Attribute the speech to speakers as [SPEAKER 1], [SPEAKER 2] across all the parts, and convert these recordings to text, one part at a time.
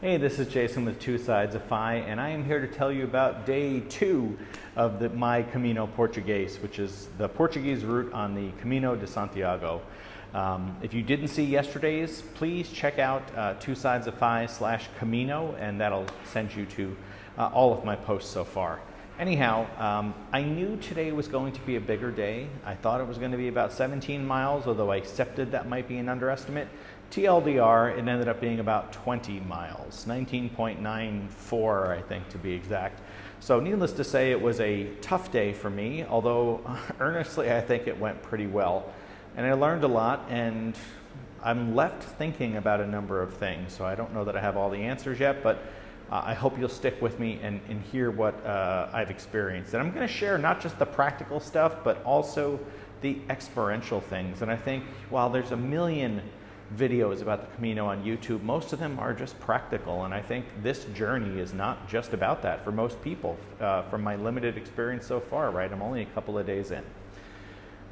[SPEAKER 1] Hey, this is Jason with Two Sides of Phi, and I am here to tell you about day 2 of my Camino Portugés, which is the Portuguese route on the Camino de Santiago. If you didn't see yesterday's, please check out Two Sides of Phi/Camino, and that'll send you to all of my posts so far. Anyhow, I knew today was going to be a bigger day. I thought it was going to be about 17 miles, although I accepted that might be an underestimate. TLDR, it ended up being about 20 miles, 19.94 I think to be exact. So needless to say, it was a tough day for me, although earnestly I think it went pretty well. And I learned a lot, and I'm left thinking about a number of things. So I don't know that I have all the answers yet, but I hope you'll stick with me and hear what I've experienced. And I'm going to share not just the practical stuff, but also the experiential things. And I think while there's a million videos about the Camino on YouTube, most of them are just practical, and I think this journey is not just about that for most people, from my limited experience so far, right? I'm only a couple of days in.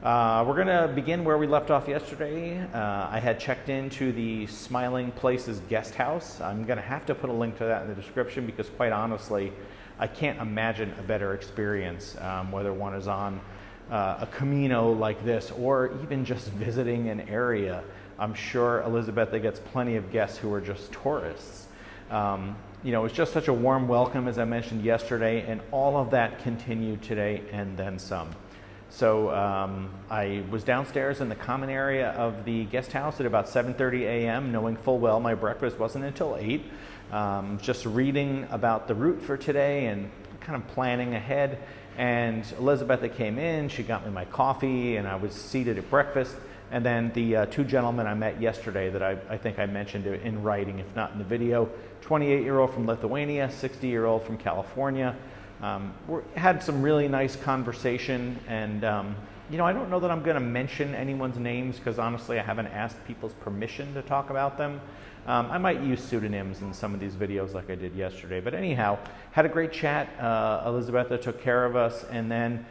[SPEAKER 1] We're going to begin where we left off yesterday. I had checked into the Smiling Places guest house. I'm going to have to put a link to that in the description because, quite honestly, I can't imagine a better experience, whether one is on a Camino like this or even just visiting an area. I'm sure Elizabeth gets plenty of guests who are just tourists. You know, it's just such a warm welcome, as I mentioned yesterday, and all of that continued today and then some. So I was downstairs in the common area of the guest house at about 7:30 a.m., knowing full well my breakfast wasn't until 8. Just reading about the route for today and kind of planning ahead. And Elizabeth came in, she got me my coffee, and I was seated at breakfast. And then the two gentlemen I met yesterday that I think I mentioned in writing, if not in the video, 28-year-old from Lithuania, 60-year-old from California. We had some really nice conversation, and you know, I don't know that I'm going to mention anyone's names because honestly I haven't asked people's permission to talk about them. I might use pseudonyms in some of these videos like I did yesterday, but anyhow, had a great chat. Elizabeth took care of us, and then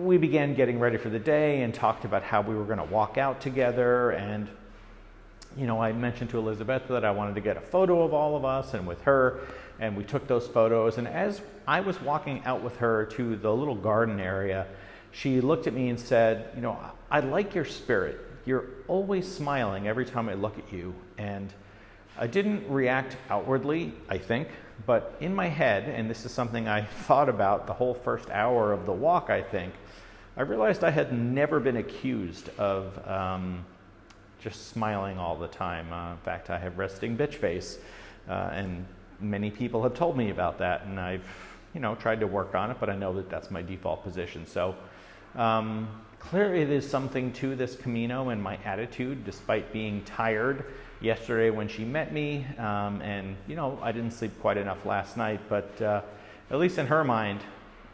[SPEAKER 1] we began getting ready for the day and talked about how we were going to walk out together. And you know, I mentioned to Elizabeth that I wanted to get a photo of all of us and with her, and we took those photos. And as I was walking out with her to the little garden area, she looked at me and said, you know, I like your spirit. You're always smiling every time I look at you. And I didn't react outwardly, I think, but in my head, and this is something I thought about the whole first hour of the walk, I think, I realized I had never been accused of just smiling all the time. In fact, I have resting bitch face, and many people have told me about that, and I've, you know, tried to work on it, but I know that that's my default position. So clearly it is something to this Camino and my attitude, despite being tired yesterday when she met me, and you know, I didn't sleep quite enough last night, but at least in her mind,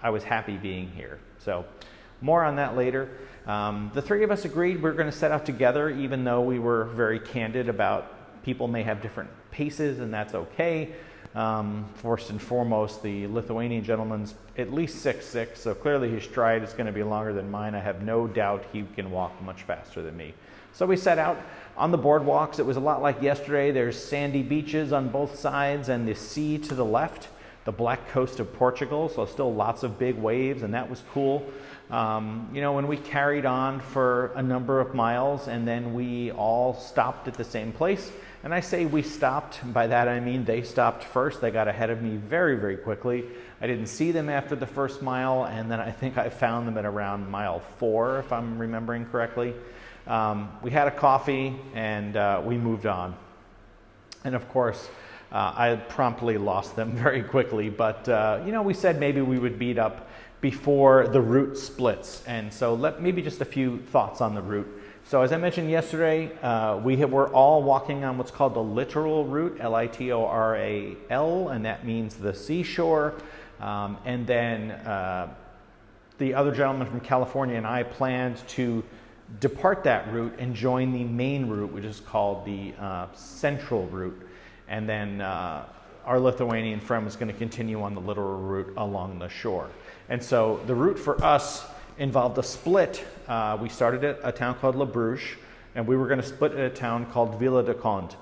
[SPEAKER 1] I was happy being here. So more on that later. The three of us agreed we're going to set out together, even though we were very candid about people may have different paces, and that's okay. First and foremost, the Lithuanian gentleman's at least 6'6", so clearly his stride is going to be longer than mine. I have no doubt he can walk much faster than me. So we set out on the boardwalks. It was a lot like yesterday. There's sandy beaches on both sides and the sea to the left, the black coast of Portugal, so still lots of big waves, and that was cool. You know, when we carried on for a number of miles, and then we all stopped at the same place. And I say we stopped, by that I mean they stopped first. They got ahead of me very, very quickly. I didn't see them after the first mile, and then I think I found them at around mile 4, if I'm remembering correctly. We had a coffee, and we moved on. And of course, I promptly lost them very quickly, but you know, we said maybe we would meet up before the route splits. And so maybe just a few thoughts on the route. So as I mentioned yesterday, we're all walking on what's called the Litoral route, Litoral, and that means the seashore. And then the other gentleman from California and I planned to depart that route and join the main route, which is called the Central route. And then our Lithuanian friend was going to continue on the Litoral route along the shore. And so the route for us involved a split. We started at a town called Labruge, and we were going to split at a town called Vila de Conde.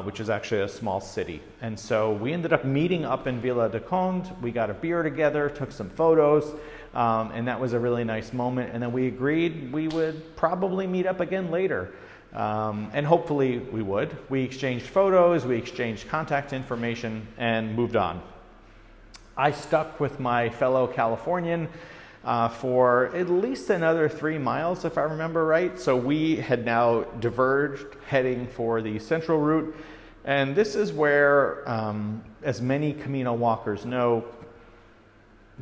[SPEAKER 1] which is actually a small city. And so we ended up meeting up in Vila de Conde. We got a beer together, took some photos, and that was a really nice moment. And then we agreed we would probably meet up again later. And hopefully we would. We exchanged photos, we exchanged contact information, and moved on. I stuck with my fellow Californian for at least another 3 miles, if I remember right. So we had now diverged, heading for the central route. And this is where, as many Camino walkers know,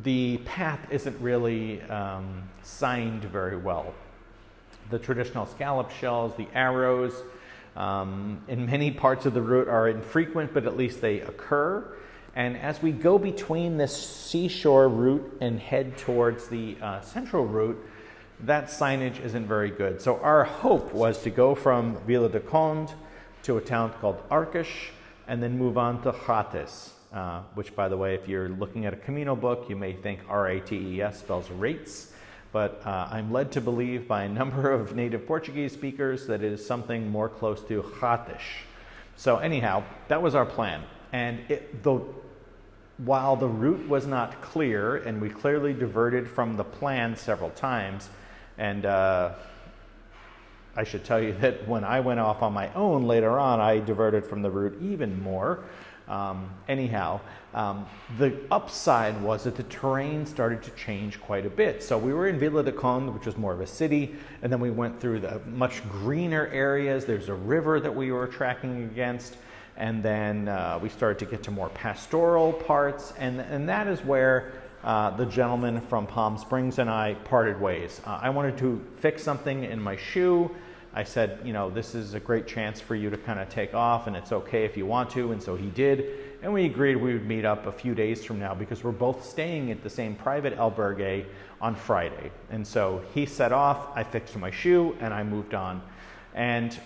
[SPEAKER 1] the path isn't really signed very well. The traditional scallop shells, the arrows, in many parts of the route are infrequent, but at least they occur. And as we go between this seashore route and head towards the central route, that signage isn't very good. So our hope was to go from Vila de Conde to a town called Arcos, and then move on to Rates, which, by the way, if you're looking at a Camino book, you may think R-A-T-E-S spells rates. But I'm led to believe by a number of native Portuguese speakers that it is something more close to Rates. So anyhow, that was our plan. And while the route was not clear, and we clearly diverted from the plan several times, and I should tell you that when I went off on my own later on, I diverted from the route even more. The upside was that the terrain started to change quite a bit. So we were in Vila de Conde, which was more of a city, and then we went through the much greener areas. There's a river that we were tracking against, and then we started to get to more pastoral parts, and that is where the gentleman from Palm Springs and I parted ways. I wanted to fix something in my shoe. I said, this is a great chance for you to kind of take off, and it's okay if you want to, and so he did. And we agreed we would meet up a few days from now because we're both staying at the same private albergue on Friday. And so he set off, I fixed my shoe, and I moved on. And,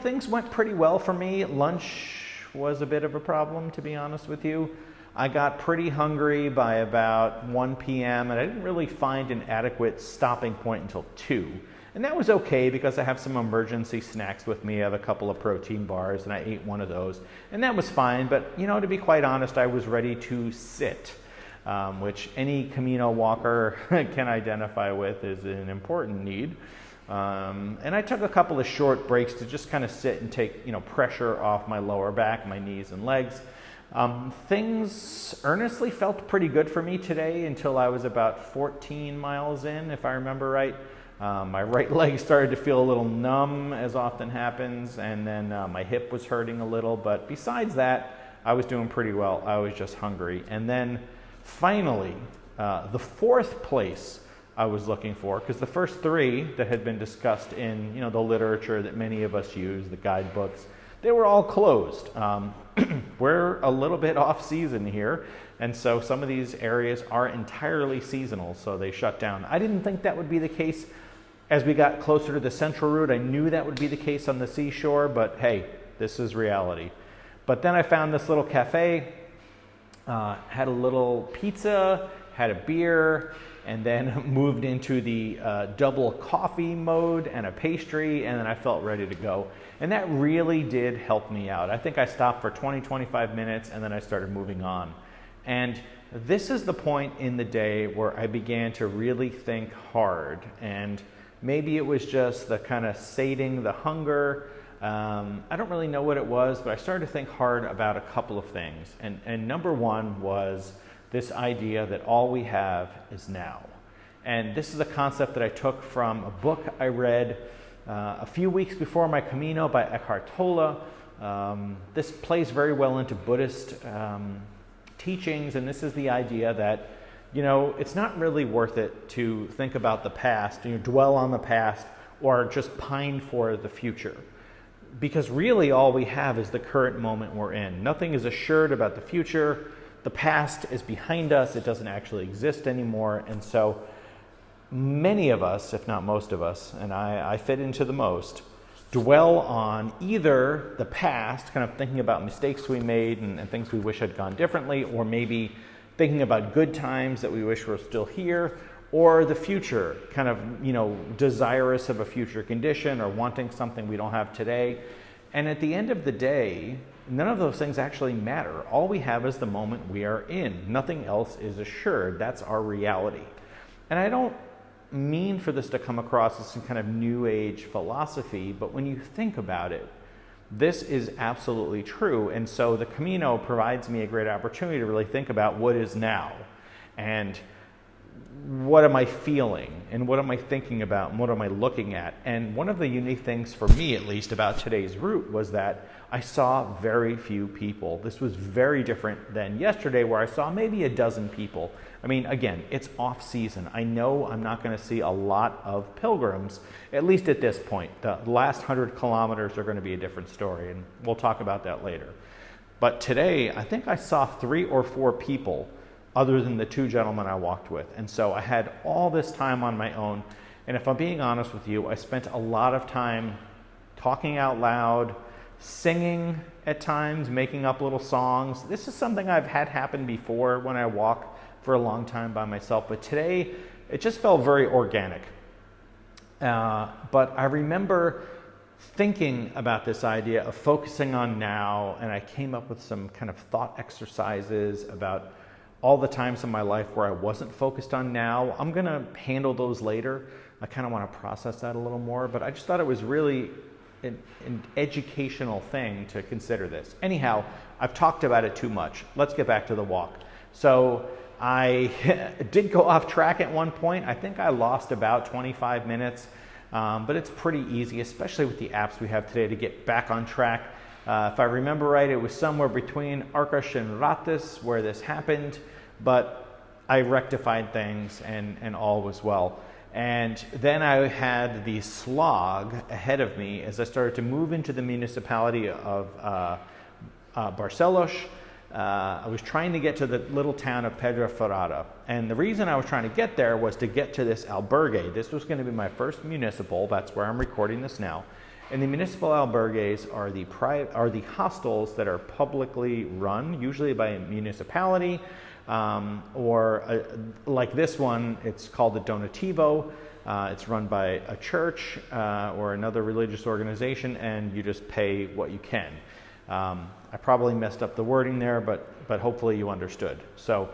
[SPEAKER 1] things went pretty well for me. Lunch was a bit of a problem, to be honest with you. I got pretty hungry by about 1 p.m., and I didn't really find an adequate stopping point until 2. And that was okay because I have some emergency snacks with me. I have a couple of protein bars, and I ate one of those. And that was fine, but, to be quite honest, I was ready to sit, which any Camino walker can identify with is an important need. And I took a couple of short breaks to just kind of sit and take, pressure off my lower back, my knees and legs. Things earnestly felt pretty good for me today until I was about 14 miles in, if I remember right. My right leg started to feel a little numb, as often happens, and then my hip was hurting a little. But besides that, I was doing pretty well. I was just hungry. And then finally, the fourth place I was looking for, because the first 3 that had been discussed in the literature that many of us use, the guidebooks, they were all closed. We're a little bit off season here, and so some of these areas are entirely seasonal, so they shut down. I didn't think that would be the case as we got closer to the central route. I knew that would be the case on the seashore, but hey, this is reality. But then I found this little cafe, had a little pizza, had a beer, and then moved into the double coffee mode and a pastry, and then I felt ready to go. And that really did help me out. I think I stopped for 20-25 minutes, and then I started moving on. And this is the point in the day where I began to really think hard, and maybe it was just the kind of sating the hunger. I don't really know what it was, but I started to think hard about a couple of things. And number one was this idea that all we have is now. And this is a concept that I took from a book I read a few weeks before my Camino by Eckhart Tolle. This plays very well into Buddhist teachings, and this is the idea that it's not really worth it to think about the past, dwell on the past, or just pine for the future. Because really all we have is the current moment we're in. Nothing is assured about the future. The past is behind us. It doesn't actually exist anymore. And so many of us, if not most of us, and I fit into the most, dwell on either the past, kind of thinking about mistakes we made and things we wish had gone differently, or maybe thinking about good times that we wish were still here, or the future, kind of, desirous of a future condition or wanting something we don't have today. And at the end of the day, none of those things actually matter. All we have is the moment we are in. Nothing else is assured. That's our reality. And I don't mean for this to come across as some kind of new age philosophy, but when you think about it, this is absolutely true. And so the Camino provides me a great opportunity to really think about what is now, and what am I feeling, and what am I thinking about, and what am I looking at. And one of the unique things for me, at least, about today's route was that I saw very few people. This was very different than yesterday, where I saw maybe a dozen people. I mean, again, it's off season. I know I'm not going to see a lot of pilgrims, at least at this point. The last 100 kilometers are going to be a different story, and we'll talk about that later. But today, I think I saw 3 or 4 people other than the 2 gentlemen I walked with. And so I had all this time on my own. And if I'm being honest with you, I spent a lot of time talking out loud, singing at times, making up little songs. This is something I've had happen before when I walk for a long time by myself, but today it just felt very organic. But I remember thinking about this idea of focusing on now, and I came up with some kind of thought exercises about all the times in my life where I wasn't focused on now. I'm going to handle those later. I kind of want to process that a little more, but I just thought it was really an educational thing to consider this. Anyhow, I've talked about it too much. Let's get back to the walk. So I did go off track at one point. I think I lost about 25 minutes, but it's pretty easy, especially with the apps we have today, to get back on track. If I remember right, it was somewhere between Arcas and Ratas where this happened, but I rectified things and all was well. And then I had the slog ahead of me as I started to move into the municipality of Barcelos. I was trying to get to the little town of Pedra Furada. And the reason I was trying to get there was to get to this albergue. This was going to be my first municipal. That's where I'm recording this now. And the municipal albergues are the hostels that are publicly run, usually by a municipality, or like this one, it's called the Donativo. It's run by a church or another religious organization, and you just pay what you can. I probably messed up the wording there, but hopefully you understood. So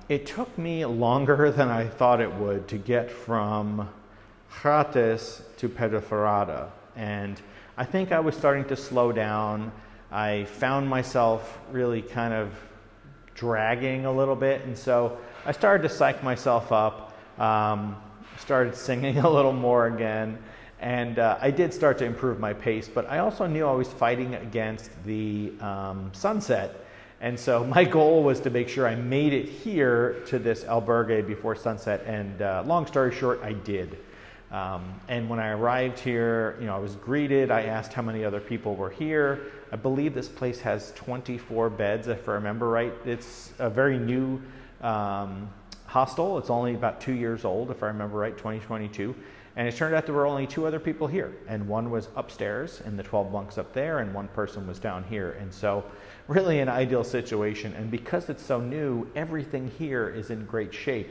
[SPEAKER 1] it took me longer than I thought it would to get from Ratas to Pedra Furada, and I think I was starting to slow down. I found myself really kind of dragging a little bit, and so I started to psych myself up, started singing a little more again, and I did start to improve my pace, but I also knew I was fighting against the sunset, and so my goal was to make sure I made it here to this albergue before sunset, and long story short, I did. And when I arrived here, I was greeted. I asked how many other people were here. I believe this place has 24 beds, if I remember right. It's a very new hostel. It's only about 2 years old, if I remember right, 2022. And it turned out there were only 2 other people here. And one was upstairs in the 12 bunks up there, and one person was down here. And so really an ideal situation. And because it's so new, everything here is in great shape.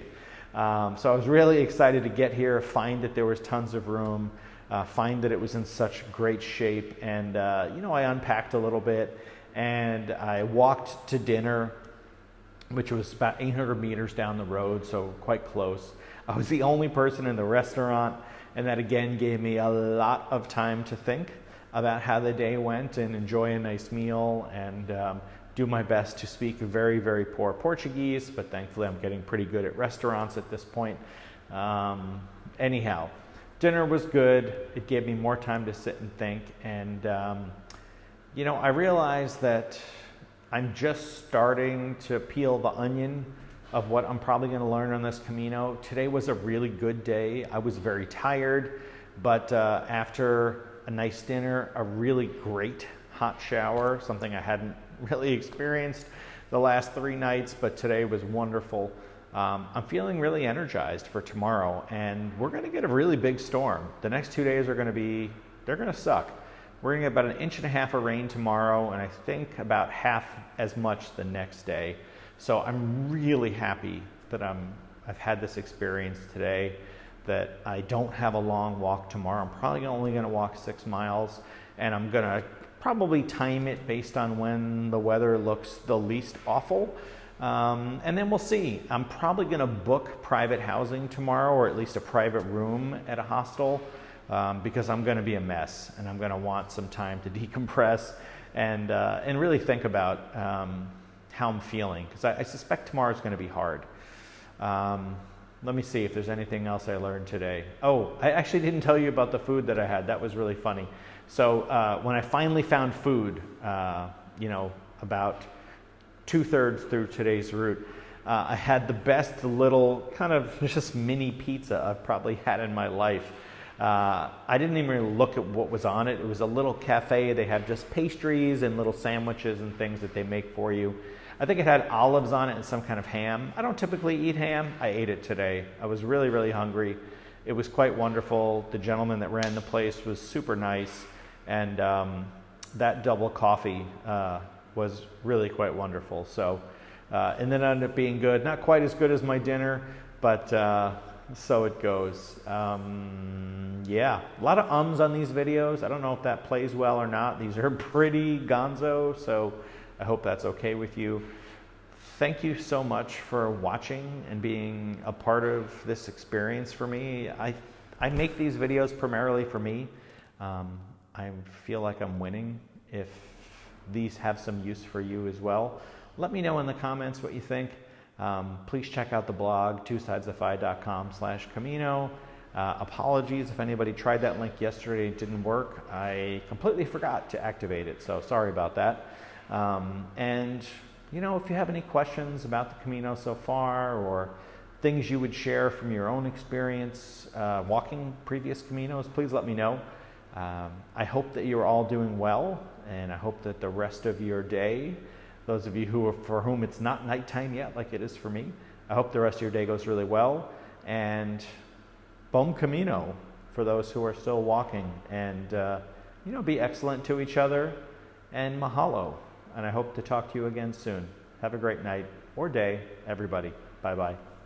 [SPEAKER 1] So I was really excited to get here, find that there was tons of room, find that it was in such great shape. And, I unpacked a little bit, and I walked to dinner, which was about 800 meters down the road, so quite close. I was the only person in the restaurant, and that again gave me a lot of time to think about how the day went and enjoy a nice meal and do my best to speak very, very poor Portuguese, but thankfully I'm getting pretty good at restaurants at this point. Anyhow, dinner was good. It gave me more time to sit and think, and I realized that I'm just starting to peel the onion of what I'm probably going to learn on this Camino. Today was a really good day. I was very tired, but after a nice dinner, a really great hot shower, something I hadn't really experienced the last 3 nights, but today was wonderful. I'm feeling really energized for tomorrow, and we're going to get a really big storm. The next 2 days are going to suck. We're going to get about 1.5 inches of rain tomorrow, and I think about half as much the next day. So I'm really happy that I've had this experience today, that I don't have a long walk tomorrow. I'm probably only going to walk 6 miles, and I'm going to probably time it based on when the weather looks the least awful. And then we'll see. I'm probably going to book private housing tomorrow, or at least a private room at a hostel, because I'm going to be a mess and I'm going to want some time to decompress and really think about how I'm feeling, because I suspect tomorrow's going to be hard. Let me see if there's anything else I learned today. Oh, I actually didn't tell you about the food that I had. That was really funny. So when I finally found food, about 2/3 through today's route, I had the best little kind of just mini pizza I've probably had in my life. I didn't even really look at what was on it. It was a little cafe. They have just pastries and little sandwiches and things that they make for you. I think it had olives on it and some kind of ham. I don't typically eat ham. I ate it today. I was really, really hungry. It was quite wonderful. The gentleman that ran the place was super nice. And that double coffee was really quite wonderful. So, and then it ended up being good. Not quite as good as my dinner, but so it goes. Yeah, a lot of ums on these videos. I don't know if that plays well or not. These are pretty gonzo, so I hope that's okay with you. Thank you so much for watching and being a part of this experience for me. I make these videos primarily for me. I feel like I'm winning if these have some use for you as well. Let me know in the comments what you think. Please check out the blog, twosidesoffi.com/Camino. Apologies if anybody tried that link yesterday and it didn't work. I completely forgot to activate it, so sorry about that. And if you have any questions about the Camino so far, or things you would share from your own experience walking previous Caminos, please let me know. I hope that you're all doing well, and I hope that the rest of your day, those of you for whom it's not nighttime yet like it is for me, I hope the rest of your day goes really well. And bom Camino for those who are still walking. And be excellent to each other, and mahalo. And I hope to talk to you again soon. Have a great night or day, everybody. Bye-bye.